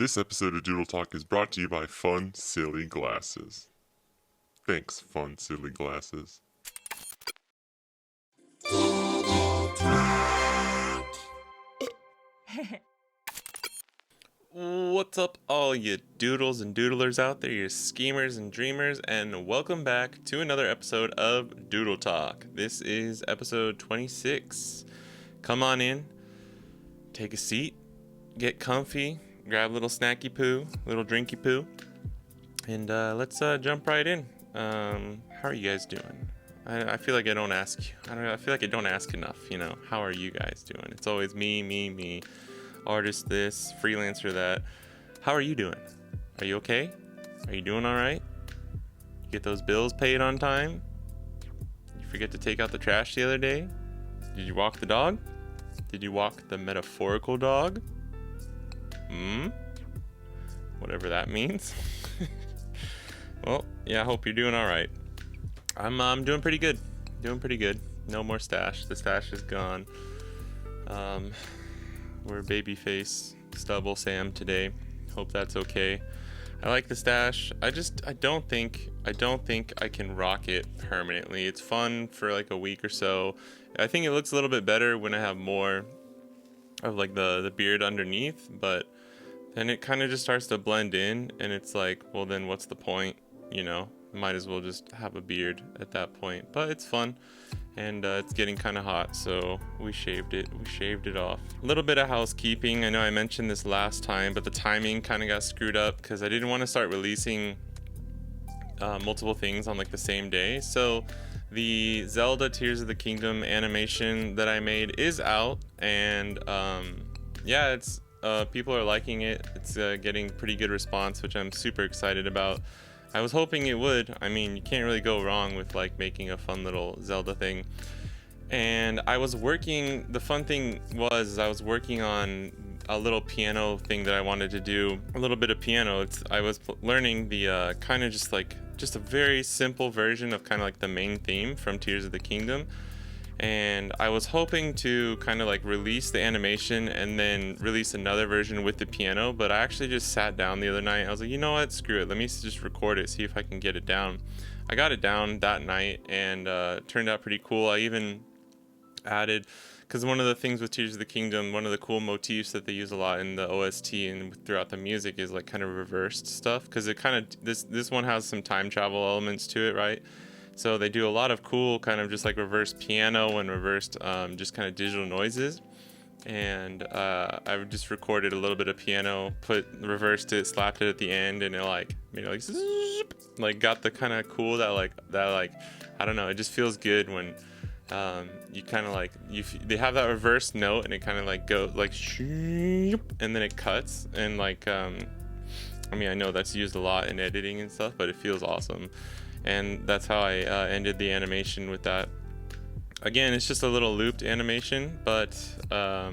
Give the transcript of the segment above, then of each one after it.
This episode of Doodle Talk is brought to you by Fun Silly Glasses. Thanks, Fun Silly Glasses. What's up, all you doodles and doodlers out there, you schemers and dreamers, and welcome back to another episode of Doodle Talk. This is episode 26. Come on in, take a seat, get comfy, grab a little snacky poo, little drinky poo, and let's jump right in. How are you guys doing? I feel like I don't ask you. I feel like I don't ask enough, how are you guys doing? It's always me, artist this, freelancer that. How are you doing? Are you okay? Are you doing all right? You get those bills paid on time? You forget to take out the trash the other day? Did you walk the dog? Did you walk the metaphorical dog? Whatever that means. Well, yeah, I hope you're doing all right. I'm doing pretty good. No more stash. The stash is gone. We're babyface stubble Sam today. Hope that's okay. I like the stash. I don't think I can rock it permanently. It's fun for like a week or so. I think it looks a little bit better when I have more of like the beard underneath, but then it kind of just starts to blend in, and it's like, well, then what's the point? Might as well just have a beard at that point. But it's fun, and it's getting kind of hot, so we shaved it off. A little bit of housekeeping. I know I mentioned this last time, but the timing kind of got screwed up because I didn't want to start releasing multiple things on like the same day. So the Zelda Tears of the Kingdom animation that I made is out, and it's people are liking it. It's getting pretty good response, which I'm super excited about. I was hoping it would. I mean, you can't really go wrong with like making a fun little Zelda thing. And I was working, the fun thing was I was working on a little piano thing that I wanted to do, a little bit of piano. I was learning the kind of just a very simple version of kind of like the main theme from Tears of the Kingdom. And I was hoping to kind of like release the animation and then release another version with the piano, but I actually just sat down the other night. I was like, you know what, screw it, let me just record it, see if I can get it down. I got it down that night, and it turned out pretty cool. I even added, because one of the things with Tears of the Kingdom, one of the cool motifs that they use a lot in the OST and throughout the music is like kind of reversed stuff, because it kind of, this one has some time travel elements to it, right? So they do a lot of cool kind of just like reversed piano and reversed just kind of digital noises. And I just recorded a little bit of piano, reversed it, slapped it at the end, and it like made it like zoop, like got the kind of cool that I don't know, it just feels good when you kind of like they have that reversed note, and it kind of like go like shoop, and then it cuts, and like I mean, I know that's used a lot in editing and stuff, but it feels awesome. And that's how I ended the animation with that. Again, it's just a little looped animation, but I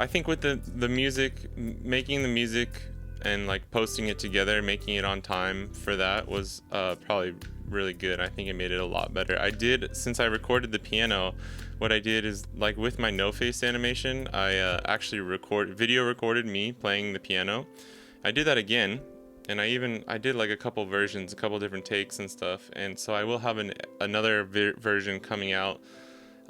think with the music, making the music and like posting it together, making it on time for that was probably really good. I think it made it a lot better. Since I recorded the piano, what I did is like with my no face animation, I actually video recorded me playing the piano. I did that again. And I did like a couple versions, a couple different takes and stuff. And so I will have another version coming out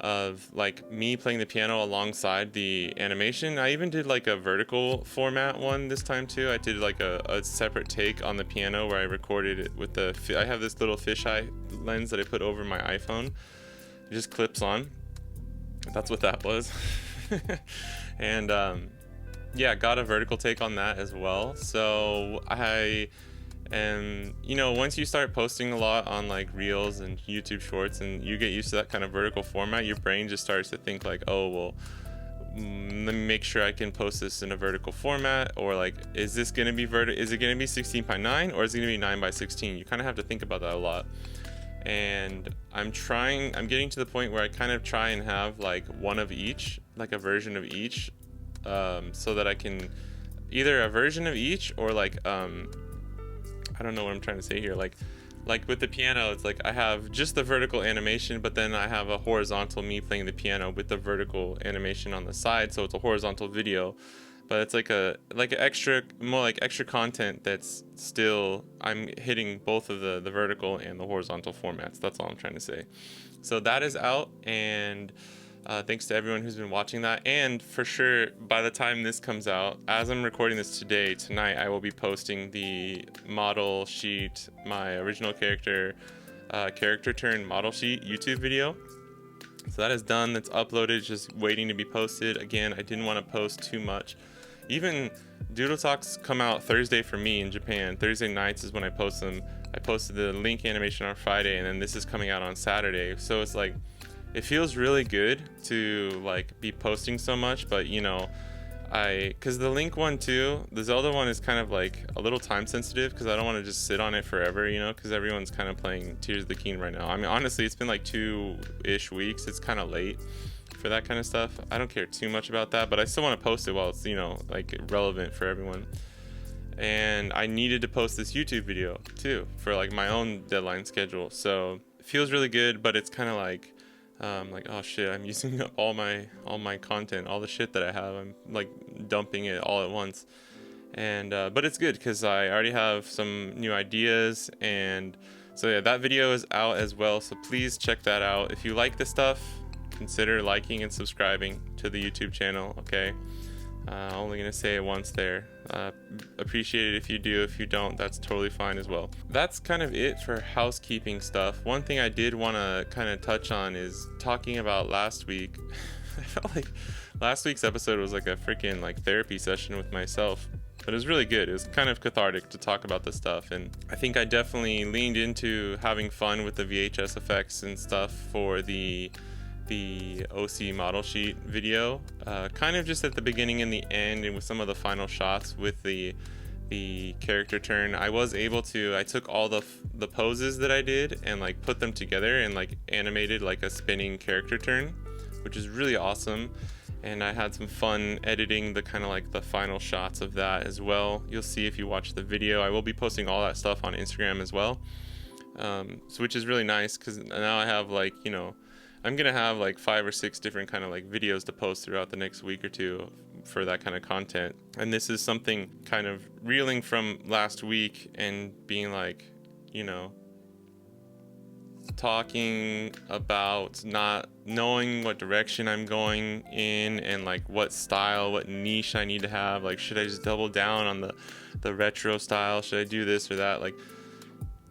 of like me playing the piano alongside the animation. I even did like a vertical format one this time too. I did like a separate take on the piano where I recorded it with I have this little fisheye lens that I put over my iPhone. It just clips on. That's what that was. And got a vertical take on that as well. So once you start posting a lot on like Reels and YouTube Shorts, and you get used to that kind of vertical format, your brain just starts to think like, oh, well, let me make sure I can post this in a vertical format, or like, is this going to be is it going to be 16:9 or is it going to be 9:16? You kind of have to think about that a lot. And I'm getting to the point where I kind of try and have like one of each, like a version of each, so that I can either a version of each, or like I don't know what I'm trying to say here, like with the piano, it's like I have just the vertical animation, but then I have a horizontal me playing the piano with the vertical animation on the side, so it's a horizontal video. but it's like a extra, more like extra content that's still, I'm hitting both of the vertical and the horizontal formats. That's all I'm trying to say. So that is out, and thanks to everyone who's been watching that. And for sure, by the time this comes out, as I'm recording this tonight, I will be posting the model sheet, my original character turn model sheet YouTube video. So that is done. That's uploaded, just waiting to be posted. Again, I didn't want to post too much. Even Doodle Talks come out Thursday for me in Japan. Thursday nights is when I post them. I posted the link animation on Friday, and then this is coming out on Saturday. So it's like, it feels really good to like be posting so much, but you know, because the Link one too, the Zelda one is kind of like a little time sensitive, because I don't want to just sit on it forever, you know, because everyone's kind of playing Tears of the Kingdom right now. I mean, honestly, it's been like 2-ish weeks. It's kind of late for that kind of stuff. I don't care too much about that, but I still want to post it while it's, you know, like relevant for everyone. And I needed to post this YouTube video too for like my own deadline schedule. So it feels really good, but it's kind of like oh shit, I'm using up all my content, all the shit that I have. I'm like dumping it all at once. And but it's good because I already have some new ideas. And so yeah, that video is out as well, so please check that out. If you like this stuff, consider liking and subscribing to the YouTube channel, okay? Only gonna say it once there. Appreciate it if you do. If you don't, that's totally fine as well. That's kind of it for housekeeping stuff. One thing I did want to kind of touch on is talking about last week. I felt like last week's episode was like a freaking like therapy session with myself, but it was really good. It was kind of cathartic to talk about this stuff, and I think I definitely leaned into having fun with the VHS effects and stuff for the OC model sheet video, kind of just at the beginning and the end, and with some of the final shots with the character turn. I was able to, I took all the poses that I did and like put them together and like animated like a spinning character turn, which is really awesome. And I had some fun editing the kind of like the final shots of that as well. You'll see if you watch the video. I will be posting all that stuff on Instagram as well, which is really nice, because now I have like, you know, I'm gonna have like 5 or 6 different kind of like videos to post throughout the next week or two for that kind of content. And this is something kind of reeling from last week and being like, you know, talking about not knowing what direction I'm going in, and like what style, what niche I need to have. Like, should I just double down on the retro style? Should I do this or that? Like,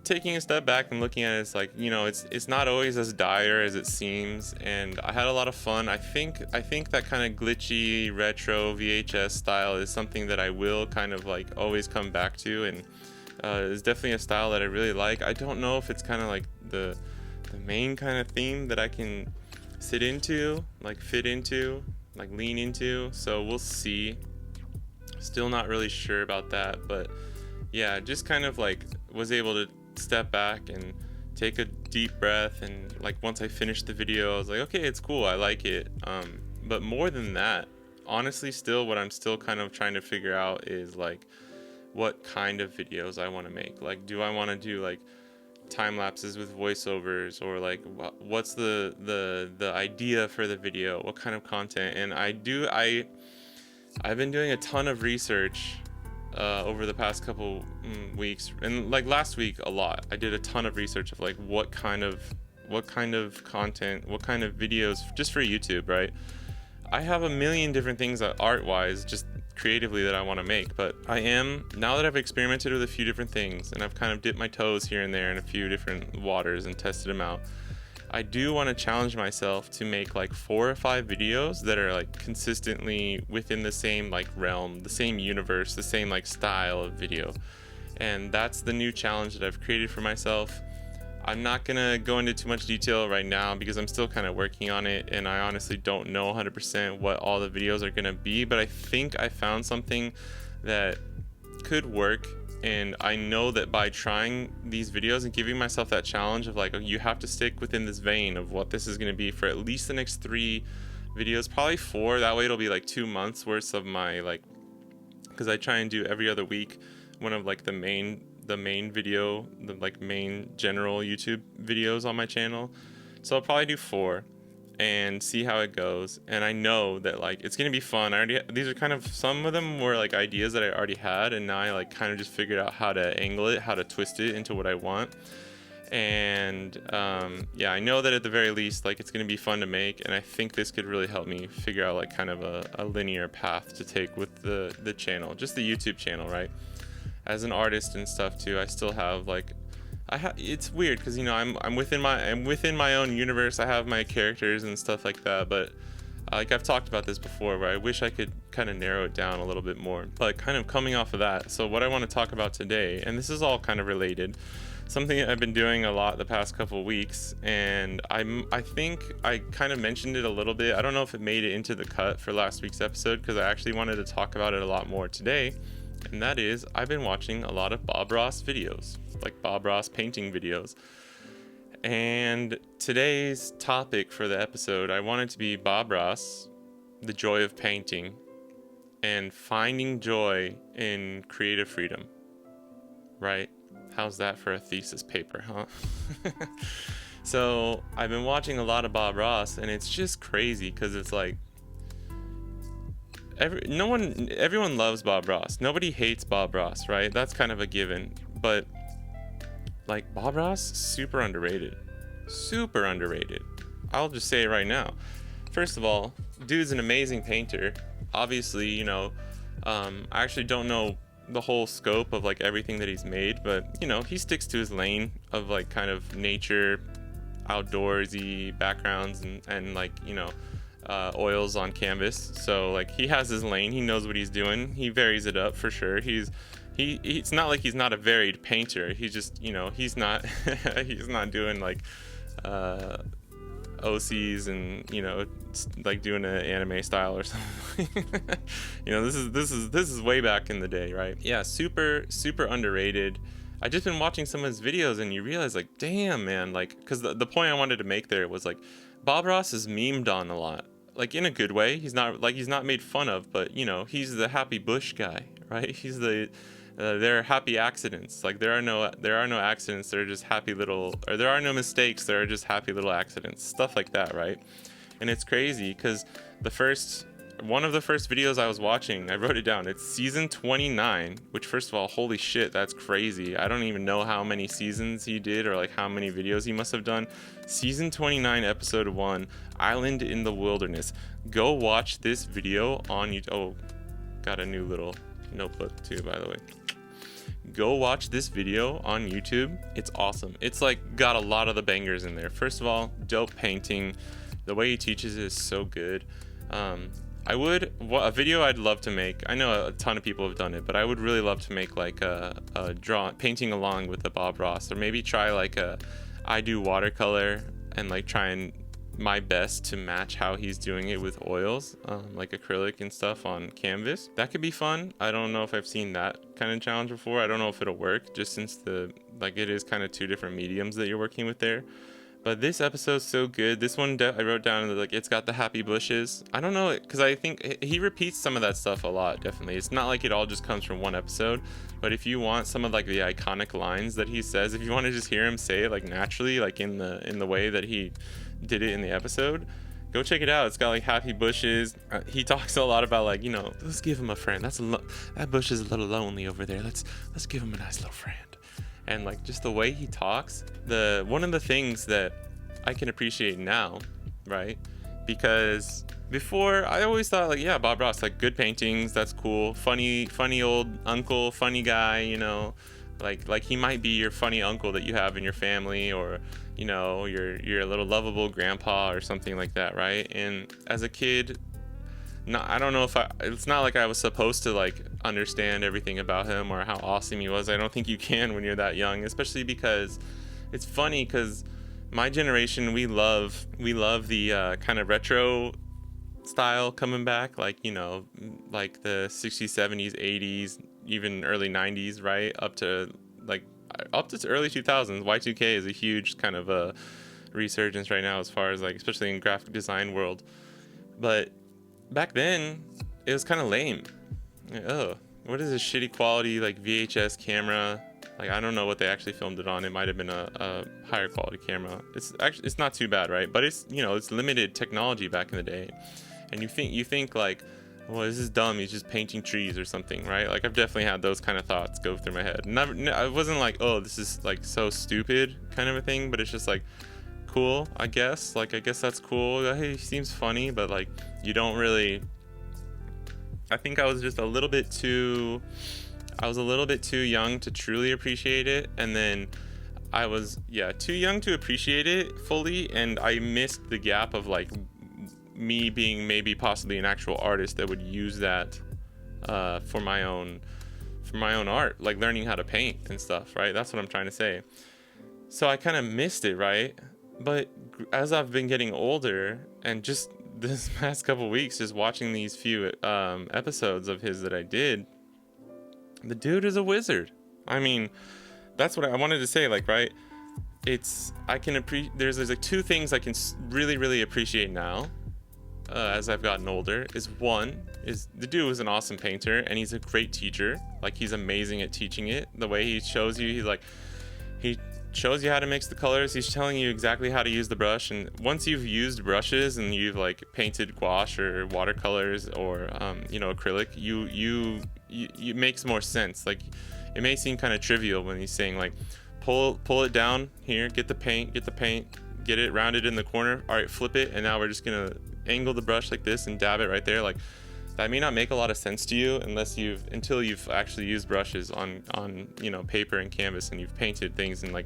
taking a step back and looking at it, it's like, you know, it's not always as dire as it seems, and I had a lot of fun. I think that kind of glitchy retro VHS style is something that I will kind of like always come back to, and it's definitely a style that I really like. I don't know if it's kind of like the main kind of theme that I can sit into, like fit into, like lean into, so we'll see. Still not really sure about that, but yeah, just kind of like was able to step back and take a deep breath, and like once I finished the video, I was like, okay, it's cool, I like it. But more than that, honestly, still what I'm still kind of trying to figure out is like what kind of videos I want to make. Like, do I want to do like time lapses with voiceovers, or like what's the idea for the video, what kind of content? And I've been doing a ton of research over the past couple weeks, and like last week a lot. I did a ton of research of like what kind of content, what kind of videos just for YouTube, right? I have a million different things that art-wise, just creatively, that I want to make, but now that I've experimented with a few different things and I've kind of dipped my toes here and there in a few different waters and tested them out, I do want to challenge myself to make like 4 or 5 videos that are like consistently within the same like realm, the same universe, the same like style of video. And that's the new challenge that I've created for myself. I'm not gonna go into too much detail right now because I'm still kind of working on it, and I honestly don't know 100% what all the videos are gonna be, but I think I found something that could work. And I know that by trying these videos and giving myself that challenge of like, you have to stick within this vein of what this is going to be for at least the next 3 videos, probably 4. That way it'll be like 2 months worth of my like, because I try and do every other week one of like the main video, the like main general YouTube videos on my channel. So I'll probably do 4. and see how it goes. And I know that like it's gonna be fun. These are kind of, some of them were like ideas that I already had, and now I like kind of just figured out how to angle it, how to twist it into what I want. And yeah, I know that at the very least, like, it's gonna be fun to make, and I think this could really help me figure out like kind of a linear path to take with the channel, just the YouTube channel, right? As an artist and stuff too, I still have like, it's weird because, you know, I'm within my own universe. I have my characters and stuff like that, but like I've talked about this before, where I wish I could kind of narrow it down a little bit more. But kind of coming off of that, so what I want to talk about today, and this is all kind of related, something I've been doing a lot the past couple weeks, and I think I kind of mentioned it a little bit. I don't know if it made it into the cut for last week's episode, because I actually wanted to talk about it a lot more today. And that is, I've been watching a lot of Bob Ross videos, like Bob Ross painting videos. And today's topic for the episode, I want it to be Bob Ross, the joy of painting, and finding joy in creative freedom. Right? How's that for a thesis paper, huh? So I've been watching a lot of Bob Ross, and it's just crazy because it's like, everyone loves Bob Ross. Nobody hates Bob Ross, right? That's kind of a given. But like, Bob Ross, super underrated. Super underrated. I'll just say it right now. First of all, dude's an amazing painter. Obviously, you know, I actually don't know the whole scope of like everything that he's made, but you know, he sticks to his lane of like kind of nature, outdoorsy backgrounds, and like, you know, oils on canvas. So like, he has his lane, he knows what he's doing, he varies it up for sure. It's not like he's not a varied painter. He just, you know, he's not he's not doing like OCs and, you know, like doing an anime style or something. You know, this is way back in the day, right? Yeah, super underrated. I just been watching some of his videos, and you realize like, damn, man, like, because the point I wanted to make there was like, Bob Ross is memed on a lot, like in a good way. He's not made fun of, but you know, he's the happy bush guy, right? He's they're happy accidents. Like, there are no accidents. They're just happy little, or there are no mistakes. There are just happy little accidents, stuff like that, right? And it's crazy because one of the first videos I was watching, I wrote it down. It's season 29, which, first of all, holy shit, that's crazy. I don't even know how many seasons he did, or like how many videos he must have done. Season 29, episode 1, Island in the Wilderness. Go watch this video on YouTube. Oh, got a new little notebook too, by the way. Go watch this video on YouTube. It's awesome. It's like got a lot of the bangers in there. First of all, dope painting. The way he teaches it is so good. A video I'd love to make, I know a ton of people have done it, but I would really love to make like a painting along with the Bob Ross, or maybe try like I do watercolor and like try and my best to match how he's doing it with oils, like acrylic and stuff on canvas. That could be fun. I don't know if I've seen that kind of challenge before. I don't know if it'll work, just since it is kind of two different mediums that you're working with there. But this episode's so good. This one I wrote down, like, it's got the happy bushes. I don't know, because I think he repeats some of that stuff a lot, definitely. It's not like it all just comes from one episode, but if you want some of like the iconic lines that he says, if you want to just hear him say it like naturally, like in the way that he did it in the episode, go check it out. It's got like happy bushes. He talks a lot about like, you know, let's give him a friend. That bush is a little lonely over there. Let's give him a nice little friend. And like, just the way he talks, one of the things that I can appreciate now, right? Because before, I always thought like, yeah, Bob Ross, like, good paintings, that's cool, funny old uncle, funny guy, you know, like he might be your funny uncle that you have in your family, or, you know, your little lovable grandpa or something like that, right? And as a kid, I don't know if it's not like I was supposed to like understand everything about him or how awesome he was. I don't think you can when you're that young, especially because it's funny, because my generation, we love the kind of retro style coming back, like, you know, like the 60s, 70s, 80s, even early 90s, right? Up to early 2000s. Y2K is a huge kind of a resurgence right now, as far as like, especially in graphic design world. But back then, it was kind of lame. Like, oh, what is this shitty quality like VHS camera? Like, I don't know what they actually filmed it on. It might have been a higher quality camera. It's not too bad, right? But it's, you know, it's limited technology back in the day. And you think like, well, this is dumb. He's just painting trees or something, right? Like, I've definitely had those kind of thoughts go through my head. I wasn't like, oh, this is like so stupid kind of a thing, but it's just like, cool, I guess. Like, I guess that's cool. Hey, he seems funny, but like, you don't really. I think I was just a little bit too young to truly appreciate it, and then I was too young to appreciate it fully, and I missed the gap of like me being maybe possibly an actual artist that would use that for my own art, like learning how to paint and stuff, right? That's what I'm trying to say. So I kind of missed it, right? But as I've been getting older, and just this past couple weeks, just watching these few episodes of his that I did, the dude is a wizard. I mean, that's what I wanted to say, like, right? There's like two things I can really, really appreciate now as I've gotten older. One is the dude was an awesome painter, and he's a great teacher. Like, he's amazing at teaching it. The way he shows you, he shows you how to mix the colors. He's telling you exactly how to use the brush, and once you've used brushes and you've like painted gouache or watercolors or acrylic, you makes more sense. Like, it may seem kind of trivial when he's saying like, pull it down here, get the paint, get it rounded in the corner, all right, flip it, and now we're just gonna angle the brush like this and dab it right there. Like, that may not make a lot of sense to you until you've actually used brushes on paper and canvas, and you've painted things, and like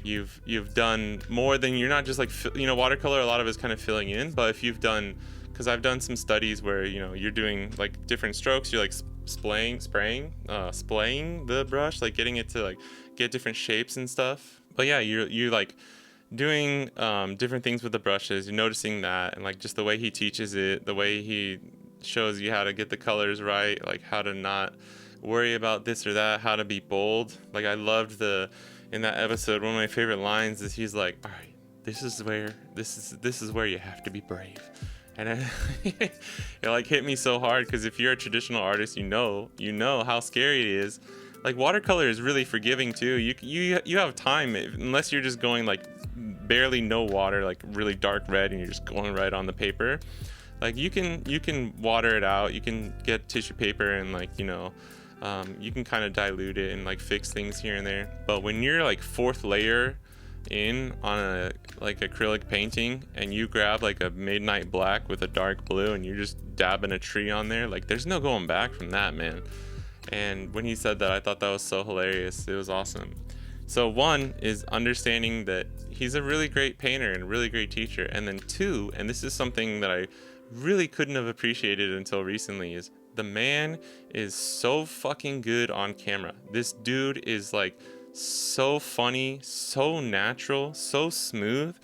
you've done more than, you're not just like watercolor, a lot of it's kind of filling in. But if you've done, because I've done some studies where you're doing like different strokes, you're like splaying the brush, like getting it to like get different shapes and stuff. But yeah, you're like doing different things with the brushes. You're noticing that, and like just the way he teaches it, the way he shows you how to get the colors right, like how to not worry about this or that, how to be bold. Like, I loved in that episode, one of my favorite lines is he's like, all right, this is where you have to be brave. And it like hit me so hard, because if you're a traditional artist, you know how scary it is. Like, watercolor is really forgiving too. You have time, unless you're just going like barely no water, like really dark red, and you're just going right on the paper. Like, you can water it out, you can get tissue paper, and like you can kind of dilute it and like fix things here and there. But when you're like fourth layer in on a like acrylic painting, and you grab like a midnight black with a dark blue, and you're just dabbing a tree on there, like, there's no going back from that, man. And when he said that, I thought that was so hilarious. It was awesome. So one is understanding that he's a really great painter and a really great teacher. And then two, and this is something that I really couldn't have appreciated until recently, is the man is so fucking good on camera. This dude is like so funny, so natural, so smooth.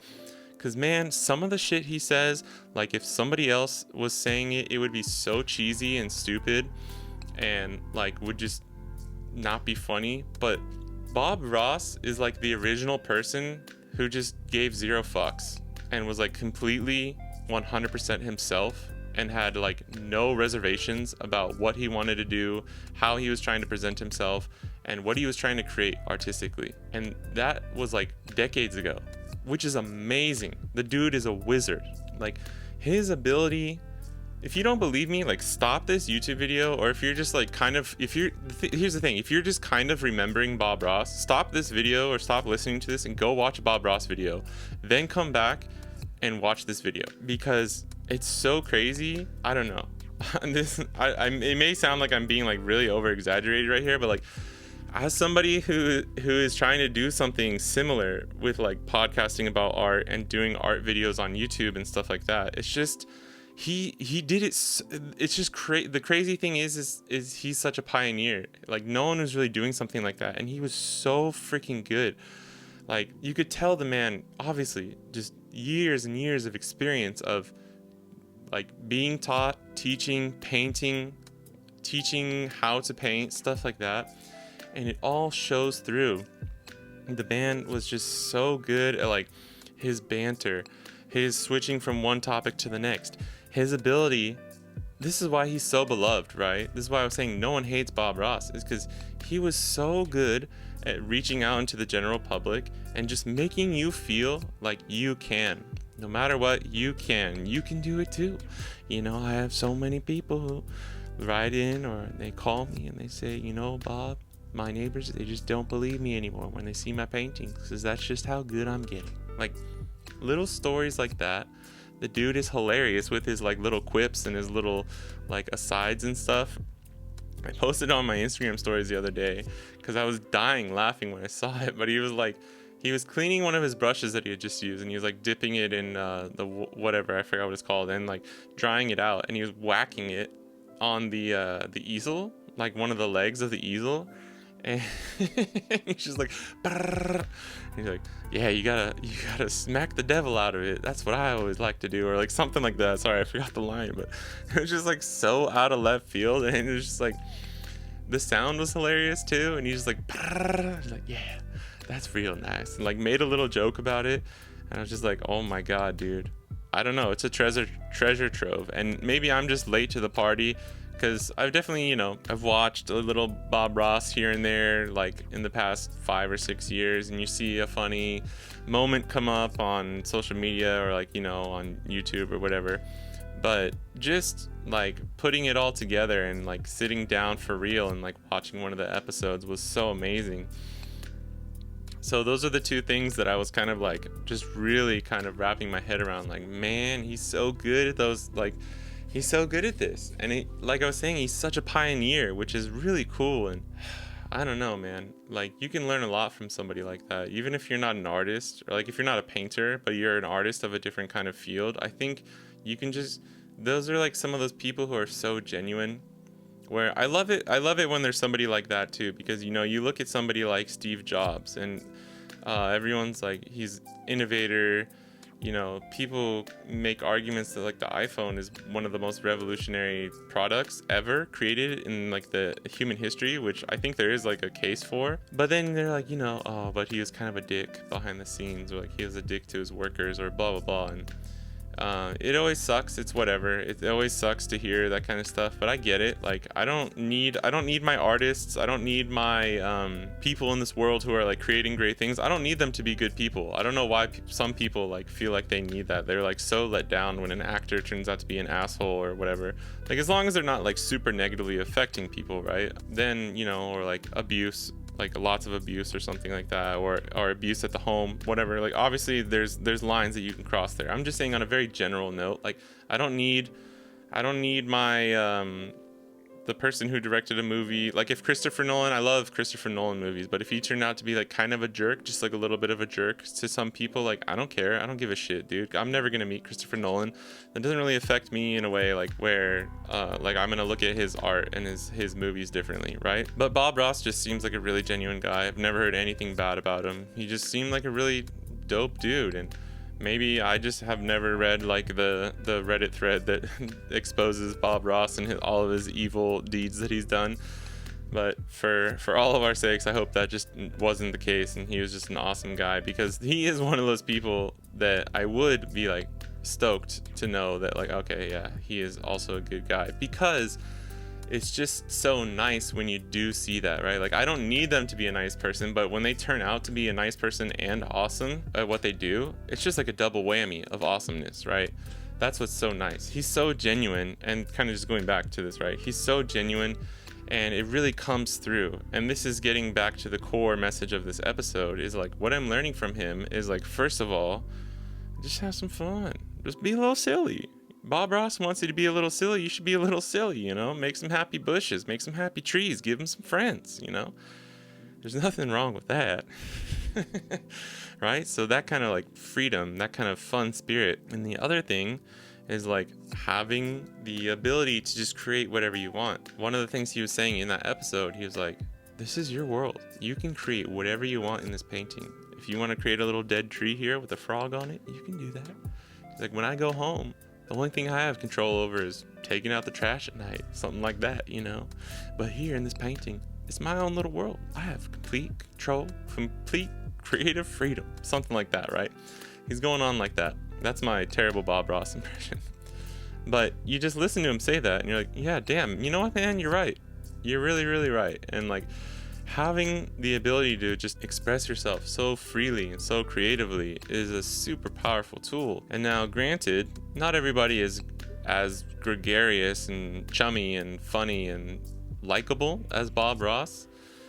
Cause man, some of the shit he says, like if somebody else was saying it, it would be so cheesy and stupid and like would just not be funny. But Bob Ross is like the original person who just gave zero fucks and was like completely 100% himself, and had like no reservations about what he wanted to do, how he was trying to present himself, and what he was trying to create artistically. And that was like decades ago, which is amazing. The dude is a wizard. Like, his ability, if you don't believe me, like, stop this YouTube video, or if you're just like here's the thing, if you're just kind of remembering Bob Ross, stop this video or stop listening to this and go watch a Bob Ross video, then come back and watch this video, because it's so crazy. I don't know. It may sound like I'm being like really over exaggerated right here, but like, as somebody who is trying to do something similar with like podcasting about art and doing art videos on YouTube and stuff like that, it's just he did it. It's just the crazy thing is he's such a pioneer. Like, no one was really doing something like that, and he was so freaking good. Like, you could tell the man, obviously, just years and years of experience of like being taught, teaching, painting, teaching how to paint, stuff like that. And it all shows through. The band was just so good at like his banter, his switching from one topic to the next, his ability this is why he's so beloved, right? This is why I was saying no one hates Bob Ross, is because he was so good at reaching out into the general public and just making you feel like you can. No matter what, you can do it too. You know, I have so many people who write in or they call me and they say, you know, Bob, my neighbors, they just don't believe me anymore when they see my paintings, because that's just how good I'm getting. Like, little stories like that. The dude is hilarious with his like little quips and his little like asides and stuff. I posted on my Instagram stories the other day because I was dying laughing when I saw it. But he was cleaning one of his brushes that he had just used, and he was like dipping it in the whatever, I forgot what it's called, and like drying it out, and he was whacking it on the easel, like one of the legs of the easel. And he's just like, brrr. He's like, yeah, you gotta smack the devil out of it. That's what I always like to do, or like something like that. Sorry, I forgot the line, but it was just like so out of left field, and it was just like the sound was hilarious too. And he's just like, brrr. He's like, yeah, that's real nice, and like made a little joke about it. And I was just like, oh my god, dude. I don't know. It's a treasure trove, and maybe I'm just late to the party. Because I've definitely, you know, I've watched a little Bob Ross here and there, like in the past 5 or 6 years, and you see a funny moment come up on social media or like, you know, on YouTube or whatever. But just like putting it all together and like sitting down for real and like watching one of the episodes was so amazing. So those are the two things that I was kind of like just really kind of wrapping my head around. Like, man, he's so good at those, like, he's so good at this. And he, like I was saying, he's such a pioneer, which is really cool. And I don't know, man, like you can learn a lot from somebody like that. Even if you're not an artist, or like if you're not a painter, but you're an artist of a different kind of field, I think you can just, those are like some of those people who are so genuine, where I love it when there's somebody like that too, because, you know, you look at somebody like Steve Jobs and everyone's like, he's innovator. You know, people make arguments that like the iPhone is one of the most revolutionary products ever created in like the human history, which I think there is like a case for. But then they're like, you know, oh, but he was kind of a dick behind the scenes, or like he was a dick to his workers, or blah blah blah. And it always sucks. It's whatever. It always sucks to hear that kind of stuff, but I get it. Like, I don't need my artists. I don't need my people in this world who are like creating great things. I don't need them to be good people. I don't know why some people like feel like they need that. They're like so let down when an actor turns out to be an asshole or whatever. Like, as long as they're not like super negatively affecting people, right? Then, you know, or like abuse, like lots of abuse or something like that, or abuse at the home, whatever. Like, obviously there's lines that you can cross there. I'm just saying on a very general note, like I don't need my the person who directed a movie, like if Christopher Nolan, I love Christopher Nolan movies, but if he turned out to be like kind of a jerk, just like a little bit of a jerk to some people, like I don't care. I don't give a shit, dude. I'm never gonna meet Christopher Nolan. That doesn't really affect me in a way like where like I'm gonna look at his art and his movies differently, right? But Bob Ross just seems like a really genuine guy. I've never heard anything bad about him. He just seemed like a really dope dude, and maybe I just have never read like the Reddit thread that exposes Bob Ross and all of his evil deeds that he's done. But for all of our sakes, I hope that just wasn't the case, and he was just an awesome guy, because he is one of those people that I would be like stoked to know that like, okay, yeah, he is also a good guy, because it's just so nice when you do see that, right? Like, I don't need them to be a nice person, but when they turn out to be a nice person and awesome at what they do, it's just like a double whammy of awesomeness, right? That's what's so nice. He's so genuine, and kind of just going back to this, right? He's so genuine, and it really comes through. And this is getting back to the core message of this episode, is like, what I'm learning from him is like, first of all, just have some fun. Just be a little silly. Bob Ross wants you to be a little silly. You should be a little silly, you know? Make some happy bushes, make some happy trees, give him some friends, you know? There's nothing wrong with that. Right? So that kind of like freedom, that kind of fun spirit. And the other thing is like having the ability to just create whatever you want. One of the things he was saying in that episode, he was like, this is your world. You can create whatever you want in this painting. If you want to create a little dead tree here with a frog on it, you can do that. He's like, when I go home, the only thing I have control over is taking out the trash at night, something like that, you know? But here in this painting, it's my own little world. I have complete control, complete creative freedom, something like that, right? He's going on like that. That's my terrible Bob Ross impression. But you just listen to him say that and you're like, yeah, damn, you know what, man, you're right. You're really, really right. And like, having the ability to just express yourself so freely and so creatively is a super powerful tool. And now, granted, not everybody is as gregarious and chummy and funny and likable as Bob Ross.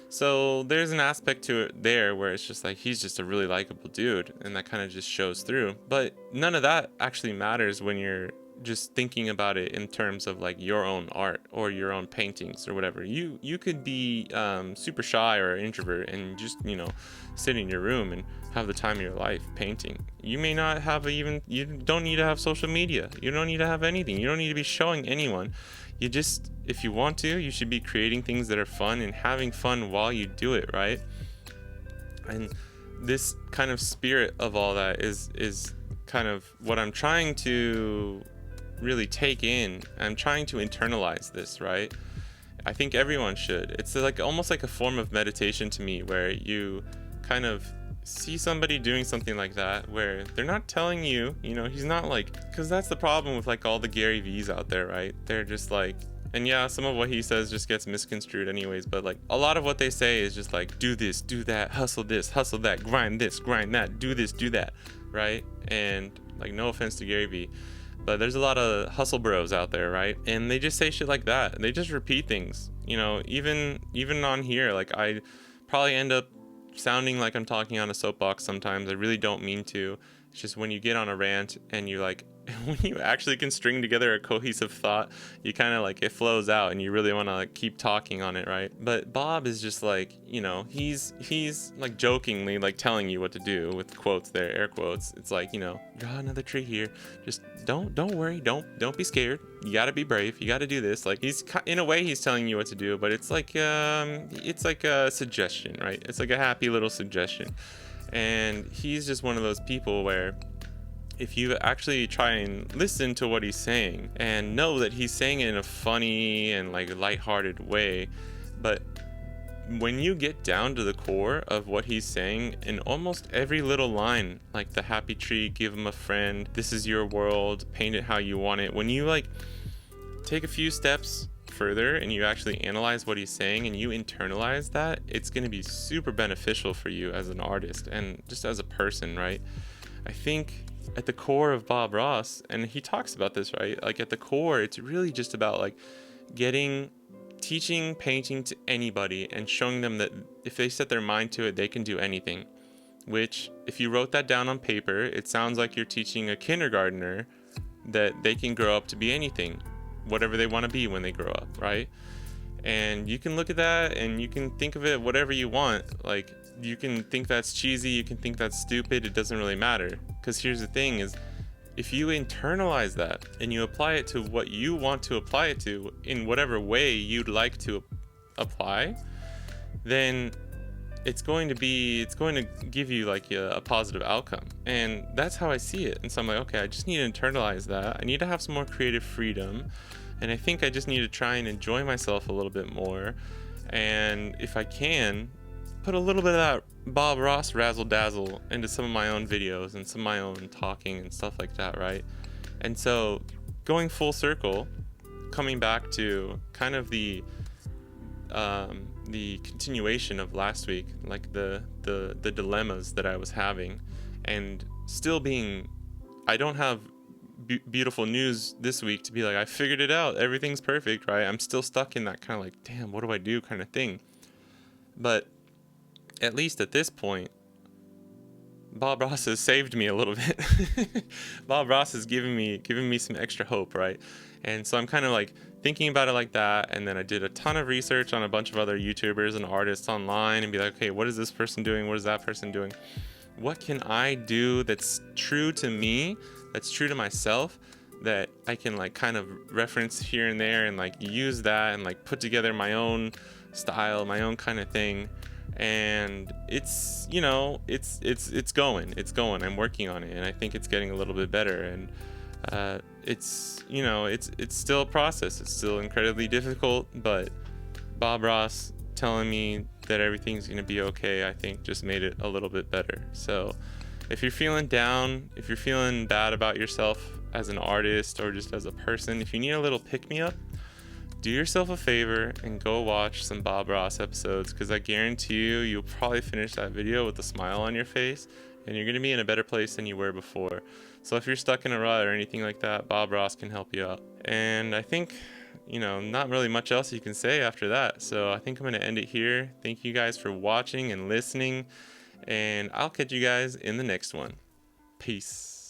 So there's an aspect to it there where it's just like he's just a really likable dude, and that kind of just shows through. But none of that actually matters when you're just thinking about it in terms of like your own art or your own paintings or whatever. You could be super shy or an introvert and just, you know, sit in your room and have the time of your life painting. You may not have you don't need to have social media. You don't need to have anything. You don't need to be showing anyone. You just, if you want to, you should be creating things that are fun and having fun while you do it, right? And this kind of spirit of all that is kind of what I'm trying to really take in. I'm trying to internalize this, right? I think everyone should. It's like almost like a form of meditation to me, where you kind of see somebody doing something like that, where they're not telling you, you know, he's not like, because that's the problem with like all the Gary V's out there, right? They're just like, and yeah, some of what he says just gets misconstrued anyways, but like a lot of what they say is just like, do this, do that, hustle this, hustle that, grind this, grind that, do this, do that, right? And like, no offense to Gary V, but there's a lot of hustle bros out there, right? And they just say shit like that. They just repeat things, you know, even on here. Like, I probably end up sounding like I'm talking on a soapbox sometimes. I really don't mean to. It's just when you get on a rant and you like, when you actually can string together a cohesive thought, you kind of like, it flows out and you really want to like keep talking on it, right? But Bob is just like, you know, he's like jokingly like telling you what to do with quotes there, air quotes. It's like, you know, draw another tree here. Just don't worry, don't be scared. You got to be brave. You got to do this. Like, he's in a way he's telling you what to do, but it's like a suggestion, right? It's like a happy little suggestion. And he's just one of those people where if you actually try and listen to what he's saying and know that he's saying it in a funny and like lighthearted way, but when you get down to the core of what he's saying in almost every little line, like the happy tree, give him a friend, this is your world, paint it how you want it, when you like take a few steps further and you actually analyze what he's saying and you internalize that, it's going to be super beneficial for you as an artist and just as a person, right? I think at the core of Bob Ross, and he talks about this, right? Like, at the core, it's really just about like teaching painting to anybody and showing them that if they set their mind to it, they can do anything. Which, if you wrote that down on paper, it sounds like you're teaching a kindergartner that they can grow up to be anything, whatever they want to be when they grow up, right? And you can look at that and you can think of it whatever you want. Like, you can think that's cheesy, you can think that's stupid, it doesn't really matter. Because here's the thing is, if you internalize that and you apply it to what you want to apply it to in whatever way you'd like to apply, then it's going to give you like a positive outcome. And that's how I see it. And so I'm like, okay, I just need to internalize that. I need to have some more creative freedom. And I think I just need to try and enjoy myself a little bit more. And if I can, put a little bit of that Bob Ross razzle dazzle into some of my own videos and some of my own talking and stuff like that, right? And so going full circle, coming back to kind of the continuation of last week, like the dilemmas that I was having, and still being, I don't have beautiful news this week to be like, I figured it out, everything's perfect, right? I'm still stuck in that kind of like, damn, what do I do kind of thing. But at least at this point, Bob Ross has saved me a little bit. Bob Ross has given me some extra hope, right? And so I'm kind of like thinking about it like that. And then I did a ton of research on a bunch of other YouTubers and artists online and be like, okay, what is this person doing? What is that person doing? What can I do that's true to me, that's true to myself, that I can like kind of reference here and there and like use that and like put together my own style, my own kind of thing. And it's, you know, it's going. I'm working on it, and I think it's getting a little bit better. And it's, you know, it's still a process. It's still incredibly difficult, but Bob Ross telling me that everything's gonna be okay, I think just made it a little bit better. So if you're feeling down, if you're feeling bad about yourself, as an artist or just as a person, if you need a little pick-me-up, do yourself a favor and go watch some Bob Ross episodes, because I guarantee you'll probably finish that video with a smile on your face, and you're going to be in a better place than you were before. So if you're stuck in a rut or anything like that, Bob Ross can help you out. And I think, not really much else you can say after that. So I think I'm going to end it here. Thank you guys for watching and listening, and I'll catch you guys in the next one. Peace.